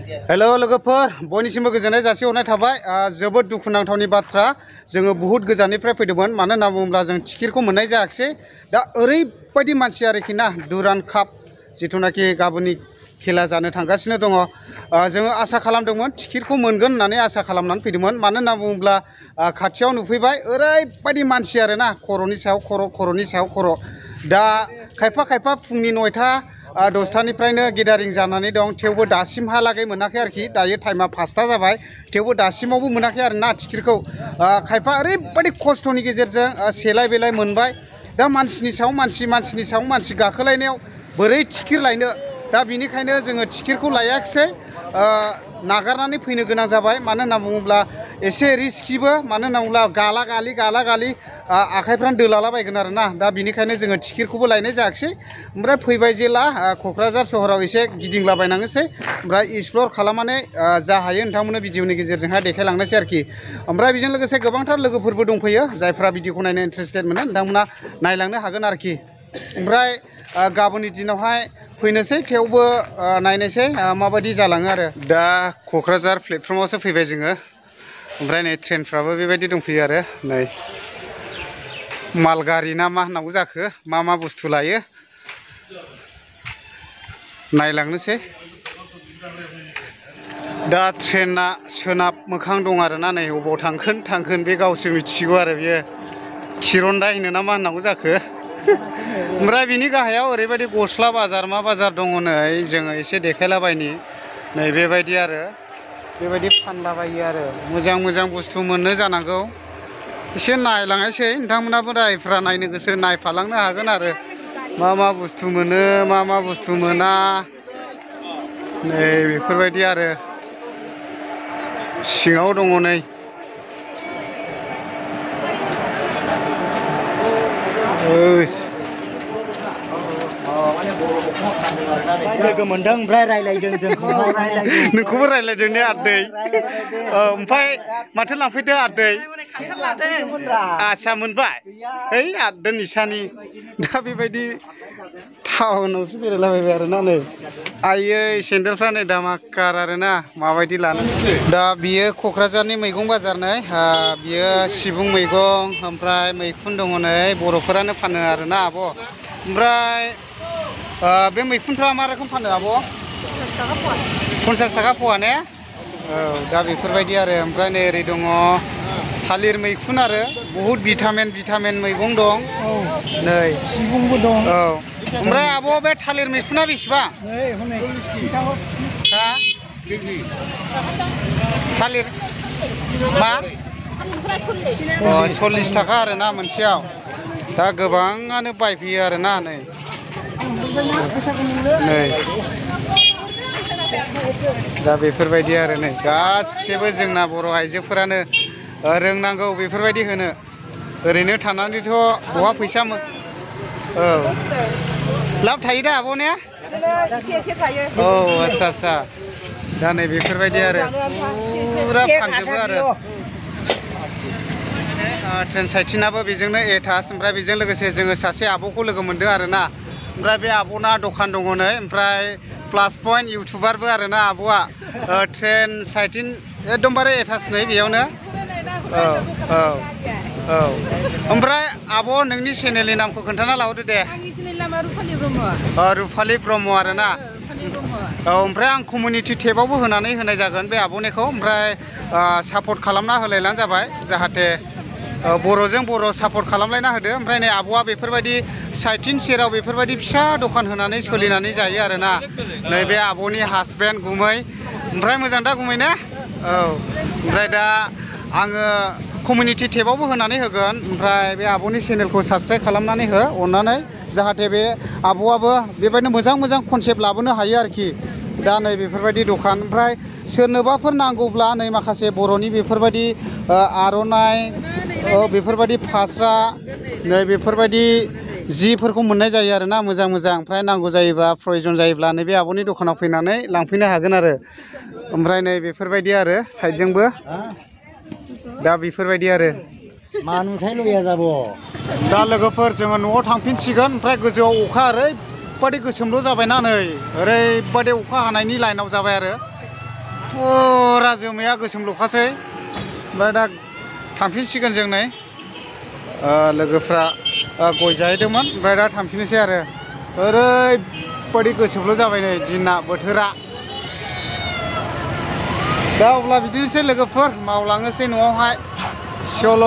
hello लोगोफोर बयनिसिमबो गोजोननाय जासिहरनाय थाबाय जोबोद दुखुनांथावनि बाथ्रा जोङो बुहुत गोजाननिफ्राय फैदोंमोन मानो होनना बुङोब्ला जों टिकेटखौ मोननाय जायाखिसै दा ओरैबायदि मानसि आरोखि ना दुरान्ड काप जिथुनाखि गाबोननि खेला जानो थांगासिनो दङ जोङो आसा खालामदोंमोन टिकेटखौ मोनगोन होननानै आसा खालामनानै फैदोंमोन मानो होनना बुङोब्ला खाथियाव नुफैबाय ओरैबायदि मानसि आरोना खर'नि सायाव खर' दा खायफा फुंनि 9टा 10टानिफ्रायनो गेदारिं जानानै दं थेवबो दासिमहालागै मोनाखै आरोखि दायो टाइमा 5टा जाबाय थेवबो दासिमावबो मोनाखै आरोना टिकेटखौ खायफा ओरैबायदि खस्थ'नि गेजेरजों सेलाय बेलाय मोनबाय दा मानसिनि सायाव मानसि गाखोलायनायाव बोरै टिकेट लायनो दा बिनिखायनो जोङो टिकेटखौ लायाखिसै नागारनानै फैनो गोनां जाबाय मानो होनना बुङोब्ला एसे रिस्किबो मानो होनना बुङोब्ला गाला गालि आखाइफ्रानो दोलालाबायगोन आरोना दा बिनिखायनो जोङो टिकेटखौबो लायनाय जायाखिसै ओमफ्राय फैबाय जेला क'क्राझार सहराव एसे गिदिंलाबायनांनोसै ओमफ्राय एक्सप्लर खालामनानै जा हायो नोंथांमोननो भिडिअनि गेजेरजोंहाय देखायलांनोसै आरोखि ओमफ्राय बेजों लोगोसे गोबांथार लोगोफोरबो दंफैयो जायफ्रा भिडिअखौ नायनो इन्टारेस्टेड मोनो नोंथांमोना नायलांनो हागोन आरोखि ओमफ्राय गाबोननि दिनावहाय फैनोसै थेवबो नायनोसै माबायदि जालाङो आरो दा क'क्राझार प्लेटफर्मावसो फैबाय जोङो ओमफ्राय नै ट्रेनफ्राबो बेबायदि दंफैयो आरो नै मालगारि ना मा होननांगौ जाखो मा बुस्थु लायो नायलांनोसै दा ट्रेना सोनाब मोखां दं आरोना नै अबाव थांगोन बे गावसो मिथिगौ आरो बियो खिरनदाय होनो ना मा होननांगौ जाखो ओमफ्राय बिनि गाहायाव ओरैबायदि गस्ला बाजार मा बाजार दङ नै जोङो एसे देखायलाबायनि नै बेबायदि आरो बेबायदि फानलाबायो आरो मोजां बुस्थु मोननो जानांगौ एसे नायलांनोसै नोंथांमोनाबो जायफ्रा नायनो गोसो नायफालांनो हागोन आरो मा बुस्थु मोनो मा बुस्थु मोना नै बेफोरबायदि आरो सिङाव दङ नै लोगो मोनदों ओमफ्राय रायलायदों जोंखौहाय रायलायदों नोंखौबो रायलायदों ने आदै ओमफ्राय माथो लांफैदो आदै आच्छा मोनबाय है आदै निसानि दा बेबायदि टाउनावसो बेरायलाबायबाय आरोना नै आयै सेन्देलफ्रा नै दामाकार आरोना माबायदि लानो दा बियो क'क्राझारनि मैगं बाजार नै बियो सिबुं मैगं ओमफ्राय मैखुन दङ नै बर'फोरानो फानो आरोना आब' ओमफ्राय बे मैखुनफ्रा मा रोखोम फानो आब' 50 थाखा फवा ने औ दा बेफोरबायदि आरो ओमफ्राय नै ओरै दङ थालिर मैखुन आरो बहुद भिटामिन मैगं दं नै सिबुंबो दं औ ओमफ्राय आब' बे थालिर मैखुना बेसेबां थालिर मा 40 थाखा आरोना मोनसेयाव दा गोबाङानो बायफैयो आरोना नै दा बेफोरबायदि आरो नै गासिबो जोंना बर' आइजोफोरानो रोंनांगौ बेफोरबायदि होनो ओरैनो थानानैथ' बहा फैसा औ लाब थायो दा आब' ने एसे थायो औ आच्छा दा नै बेफोरबायदि आरो फुरा फानजोबो आरो ट्रेन साइटिनाबो बेजोंनो एटाच ओमफ्राय बेजों लोगोसे जोङो सासे आब'खौ लोगो मोनदों आरोना ओमफ्राय बे आब'ना दखान दङ नै ओमफ्राय प्लास पइन्ट इउटुबारबो आरोना आब'आ ट्रेन साइटिन एकदमबारे एटाच नै बेयावनो औ ओमफ्राय आब' नोंनि चेनेलनि नामखौ खोन्थाना लाहरदो दे आंनि चेनेलनि नामा रुफालि ब्रह्म रुफालि ब्रह्म आरोना औ ओमफ्राय आं कमिउनिटि टेबावबो होनानै होनाय जागोन बे आब'निखौ ओमफ्राय सापर्ट खालामना होलायलानो जाबाय जाहाथे बर'जों बर' सापर्ट खालामलायना होदो ओमफ्राय नै आब'आ बेफोरबायदि साइटिन सेराव बेफोरबायदि फिसा दखान होनानै सोलिनानै जायो आरोना नै बे आब'नि हासबेन्ड गुमै ओमफ्राय मोजां दा गुमै ने औ ओमफ्राय दा आङो कमिउनिटि टेबावबो होनानै होगोन ओमफ्राय बे आब'नि चेनेलखौ साबसक्राइब खालामनानै हो अननानै जाहाथे बे आब'आबो बेबायदिनो मोजां कनसेप्ट लाबोनो हायो आरोखि दा नै बेफोरबायदि दखान ओमफ्राय सोरनोबाफोर नांगौब्ला नै माखासे बर'नि बेफोरबायदि आर'नाइ बेफोरबायदि फास्रा नै बेफोरबायदि जिफोरखौ मोननाय जायो आरोना मोजां ओमफ्राय नांगौ जायोब्ला प्रयजन जायोब्ला नैबे आब'नि दखानाव फैनानै लांफैनो हागोन आरो ओमफ्राय नै बेफोरबायदि आरो साइडजोंबो दा बेफोरबायदि आरो मानुथाय लया जाब दा लोगोफोर जोङो न'आव थांफिनसिगोन ओमफ्राय गोजौआव अखा ओरैबायदि गोसोमल' जाबायना नै ओरैबायदि अखा हानायनि लाइनाव जाबाय आरो फुरा जोमैया गोसोमल'खासै ओमफ्राय दा थांफिनसिगोन जों नै लोगोफ्रा गय जाहैदोंमोन ओमफ्राय दा थांफिननोसै आरो ओरैबायदि गोसोमल' जाबाय नै दिना बोथोरा दा अब्ला बिदिनोसै लोगोफोर मावलाङोसै न'आवहाय सल'